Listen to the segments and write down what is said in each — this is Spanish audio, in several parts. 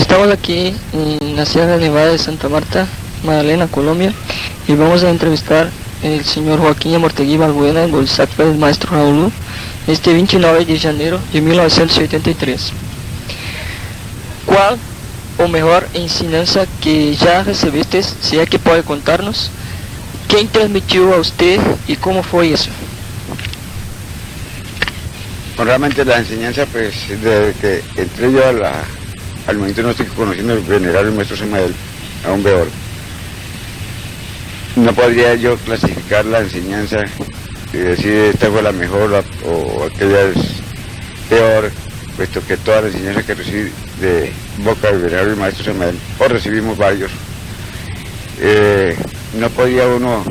Estamos aquí en la Sierra Nevada de Santa Marta, Magdalena, Colombia, y vamos a entrevistar al señor Joaquín Amortegui Balbuena, el saco del maestro Raúl, este 29 de janeiro de 1983. ¿Cuál o mejor enseñanza que ya recibiste, si es que puede contarnos? ¿Quién transmitió a usted y cómo fue eso? Realmente la enseñanza, pues, desde que entré yo al momento no estoy conociendo el venerable maestro Samael, aún peor. No podría yo clasificar la enseñanza y decir esta fue la mejor o aquella es peor, puesto que toda la enseñanza que recibí de boca del venerable maestro Samael, o recibimos varios, no podía uno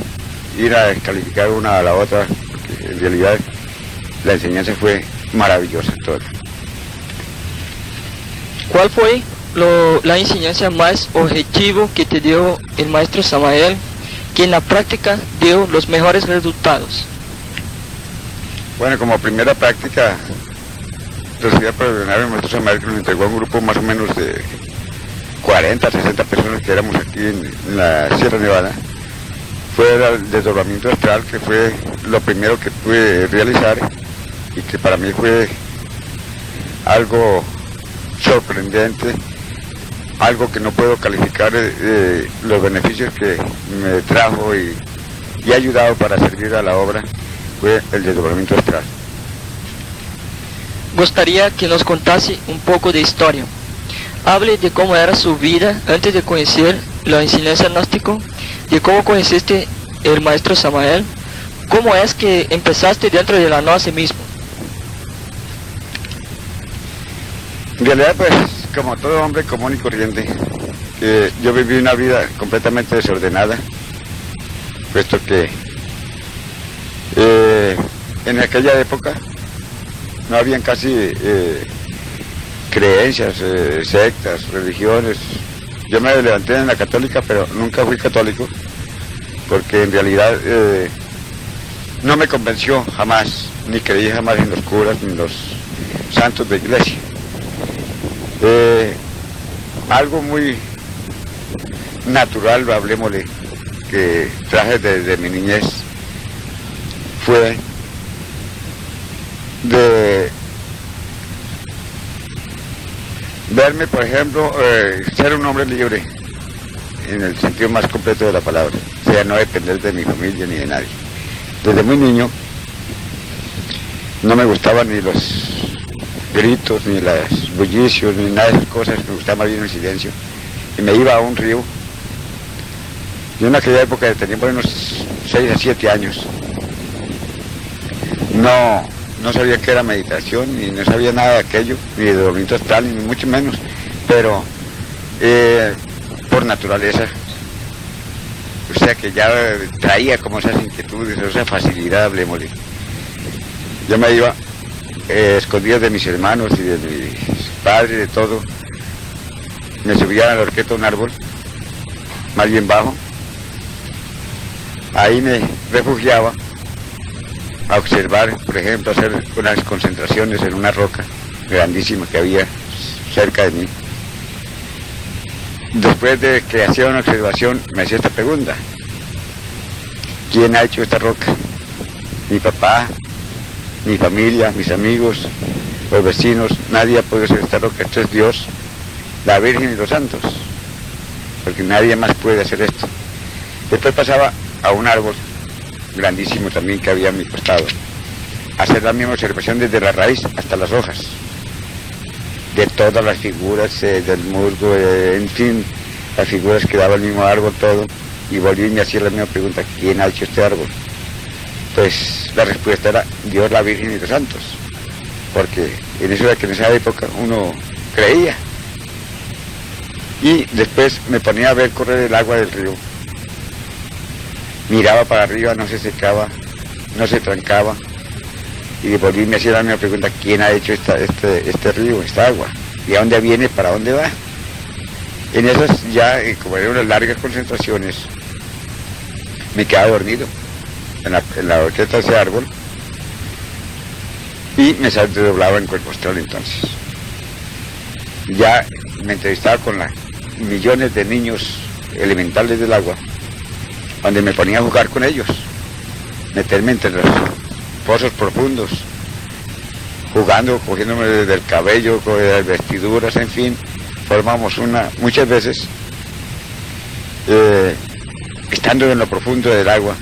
ir a descalificar una a la otra, porque en realidad la enseñanza fue maravillosa toda. ¿Cuál fue la enseñanza más objetiva que te dio el maestro Samael, que en la práctica dio los mejores resultados? Bueno, como primera práctica recibida por el venerable maestro Samael, que nos entregó a un grupo más o menos de 40, 60 personas que éramos aquí en la Sierra Nevada, fue el desdoblamiento astral, que fue lo primero que pude realizar y que para mí fue algo sorprendente, algo que no puedo calificar los beneficios que me trajo y ha ayudado para servir a la obra, fue el desdoblamiento astral. Gustaría que nos contase un poco de historia. Hable de cómo era su vida antes de conocer la enseñanza gnóstico, de cómo conociste el maestro Samael, cómo es que empezaste dentro de la gnosis mismo. En realidad, pues, como todo hombre común y corriente, yo viví una vida completamente desordenada, puesto que en aquella época no habían casi creencias, sectas, religiones. Yo me levanté en la católica, pero nunca fui católico, porque en realidad no me convenció jamás, ni creí jamás en los curas, ni en los santos de iglesia. Algo muy natural, hablemosle, que traje desde mi niñez, fue de verme, por ejemplo, ser un hombre libre, en el sentido más completo de la palabra, o sea, no depender de mi familia ni de nadie. Desde muy niño no me gustaban ni los gritos, ni los bullicios, ni nada de esas cosas, me gustaba más bien el silencio, y me iba a un río. Yo en aquella época tenía por unos 6 a 7 años, no sabía qué era meditación, ni no sabía nada de aquello, ni de desdoblamiento astral, ni mucho menos, pero por naturaleza, o sea que ya traía como esas inquietudes, esa facilidad, hablemosle. Yo me iba escondidas de mis hermanos y de mis padres, de todo, me subía a la horqueta de un árbol, más bien bajo, ahí me refugiaba a observar, por ejemplo, hacer unas concentraciones en una roca grandísima que había cerca de mí. Después de que hacía una observación, me hacía esta pregunta: ¿quién ha hecho esta roca? Mi papá, mi familia, mis amigos, los vecinos, nadie ha podido hacer esta roca. Esto es Dios, la Virgen y los santos, porque nadie más puede hacer esto. Después pasaba a un árbol grandísimo también que había a mi costado, hacer la misma observación desde la raíz hasta las hojas, de todas las figuras del musgo, en fin, las figuras que daba el mismo árbol, todo, y volví y me hacía la misma pregunta: ¿quién ha hecho este árbol? Pues la respuesta era Dios, la Virgen y los santos, porque en eso era que en esa época uno creía. Y después me ponía a ver correr el agua del río, miraba para arriba, no se secaba, no se trancaba, y volví y me hacía la misma pregunta: ¿quién ha hecho este río, esta agua? ¿Y a dónde viene, para dónde va? En esas ya, como eran unas largas concentraciones, me quedaba dormido en la horqueta de ese árbol, y me desdoblaba en cuerpo astral entonces. Ya me entrevistaba con millones de niños elementales del agua, donde me ponía a jugar con ellos, meterme entre los pozos profundos, jugando, cogiéndome desde el cabello, de las vestiduras, en fin, formamos muchas veces, estando en lo profundo del agua,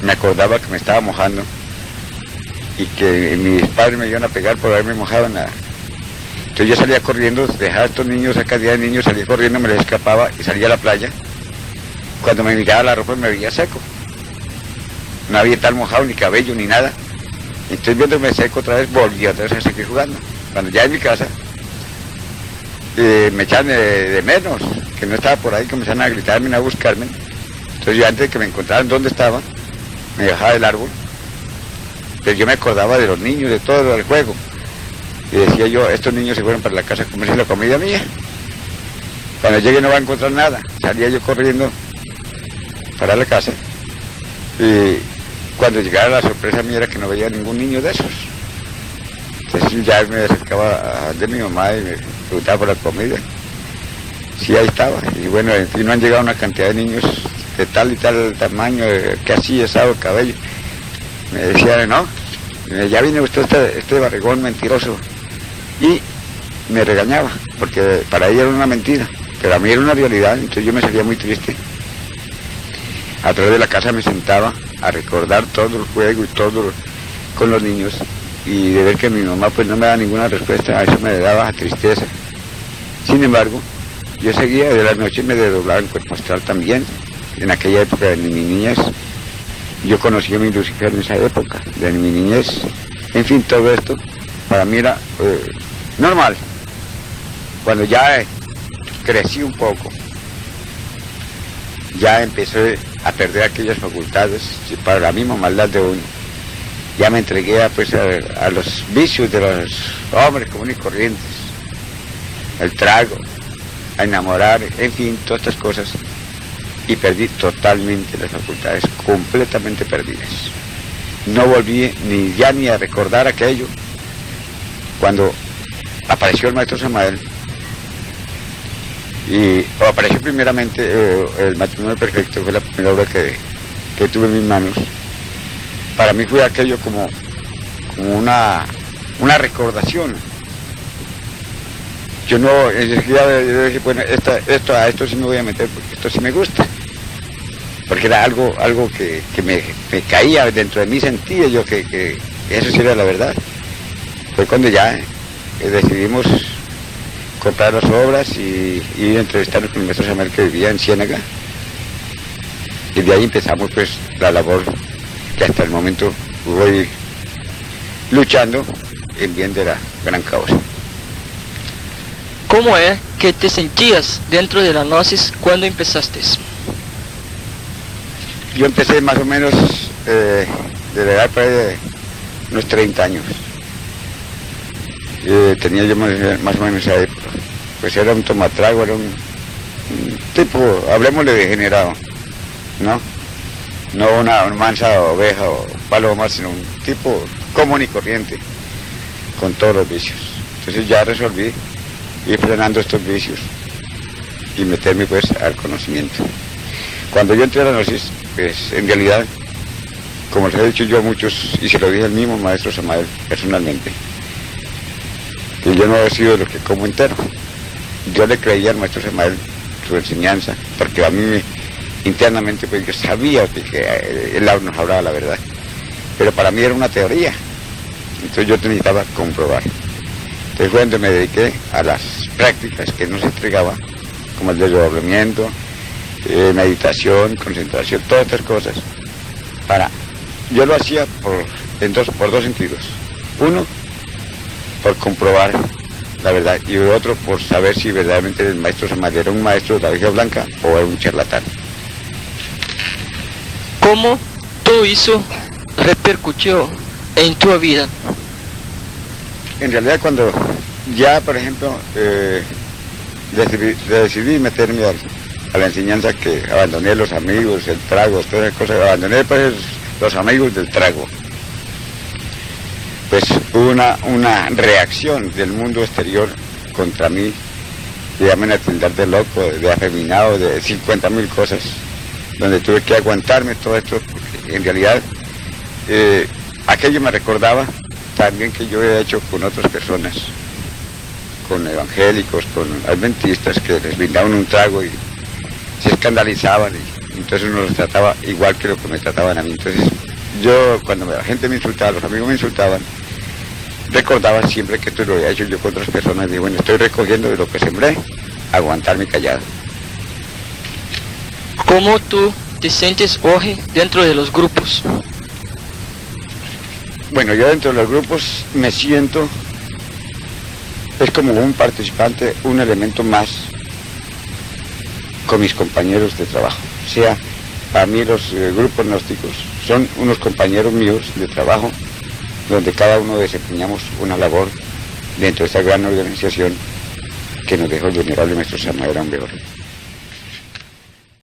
me acordaba que me estaba mojando y que mis padres me iban a pegar por haberme mojado en nada. Entonces yo salía corriendo, dejaba a estos niños, esa cantidad de niños, salía corriendo, me les escapaba y salía a la playa. Cuando me miraba la ropa me veía seco. No había tal mojado, ni cabello, ni nada. Entonces viéndome seco otra vez, volví otra vez a seguir jugando. Cuando ya en mi casa, me echaban de menos, que no estaba por ahí, comenzaron a gritarme, a buscarme. Entonces yo antes de que me encontraran dónde estaba, me bajaba del árbol. Pero yo me acordaba de los niños, de todo el juego. Y decía yo, estos niños se fueron para la casa a comerse la comida mía. Cuando llegue no va a encontrar nada. Salía yo corriendo para la casa. Y cuando llegara la sorpresa mía era que no veía ningún niño de esos. Entonces ya me acercaba de mi mamá y me preguntaba por la comida. Sí, ahí estaba. Y bueno, en fin, no han llegado una cantidad de niños de tal y tal tamaño, que así, asado, cabello. Me decían, no, ya viene usted este barrigón mentiroso. Y me regañaba, porque para ella era una mentira, pero a mí era una realidad, entonces yo me salía muy triste. A través de la casa me sentaba a recordar todo el juego y todo con los niños, y de ver que mi mamá pues no me daba ninguna respuesta, a eso me daba tristeza. Sin embargo, yo seguía, de la noche me desdoblaba en cuerpo astral también, en aquella época de mi niñez. Yo conocí a mi Lucifer en esa época, de mi niñez. En fin, todo esto para mí era normal. Cuando ya crecí un poco, ya empecé a perder aquellas facultades para la misma maldad de uno. Ya me entregué a los vicios de los hombres comunes y corrientes, el trago, a enamorar, en fin, todas estas cosas. Y perdí totalmente las facultades, completamente perdidas. No volví ni a recordar aquello. Cuando apareció el maestro Samael, apareció primeramente el matrimonio perfecto, fue la primera obra que tuve en mis manos. Para mí fue aquello como una recordación. Yo dije, bueno, a esto sí me voy a meter porque esto sí me gusta. Porque era algo que me caía dentro de mí, sentía yo que eso sí era la verdad. Fue cuando ya decidimos comprar las obras y ir a entrevistarnos con el maestro Samuel, que vivía en Ciénaga. Y de ahí empezamos pues la labor que hasta el momento voy luchando en bien de la gran causa. ¿Cómo es que te sentías dentro de la gnosis cuando empezaste? Yo empecé más o menos de la edad de unos 30 años. Tenía yo más o menos esa época. Pues era un tomatrago, era un tipo, hablemosle degenerado, ¿no? No una mansa oveja o paloma, sino un tipo común y corriente, con todos los vicios. Entonces ya resolví ir frenando estos vicios y meterme pues al conocimiento. Cuando yo entré a la gnosis, pues en realidad, como les he dicho yo a muchos, y se lo dije al mismo maestro Samael personalmente, que yo no he sido de los que como entero. Yo le creía al maestro Samael su enseñanza, porque a mí internamente pues yo sabía que él nos hablaba la verdad, pero para mí era una teoría, entonces yo necesitaba comprobar. Entonces fue donde me dediqué a las prácticas que nos entregaba, como el desdoblamiento, meditación, concentración, todas estas cosas. Yo lo hacía por dos sentidos. Uno, por comprobar la verdad, y el otro por saber si verdaderamente el maestro Samael era un maestro de la Virgen Blanca o era un charlatán. ¿Cómo todo eso repercutió en tu vida? En realidad cuando ya, por ejemplo, decidí meterme a la enseñanza, que abandoné los amigos, el trago, todas esas cosas, abandoné pues los amigos del trago. Pues hubo una reacción del mundo exterior contra mí, ya me tildar de loco, de afeminado, de 50.000 cosas, donde tuve que aguantarme todo esto, porque en realidad aquello me recordaba también que yo he hecho con otras personas, con evangélicos, con adventistas, que les brindaban un trago y se escandalizaban, y entonces uno los trataba igual que lo que me trataban a mí. Entonces yo, cuando la gente me insultaba, los amigos me insultaban, recordaba siempre que esto lo había hecho yo con otras personas, y bueno, estoy recogiendo de lo que sembré, aguantarme callado. ¿Cómo tú te sientes hoy dentro de los grupos? Bueno, yo dentro de los grupos me siento, es como un participante, un elemento más con mis compañeros de trabajo. O sea, para mí los grupos gnósticos son unos compañeros míos de trabajo, donde cada uno desempeñamos una labor dentro de esta gran organización que nos dejó el venerable maestro Samael Aumbeor.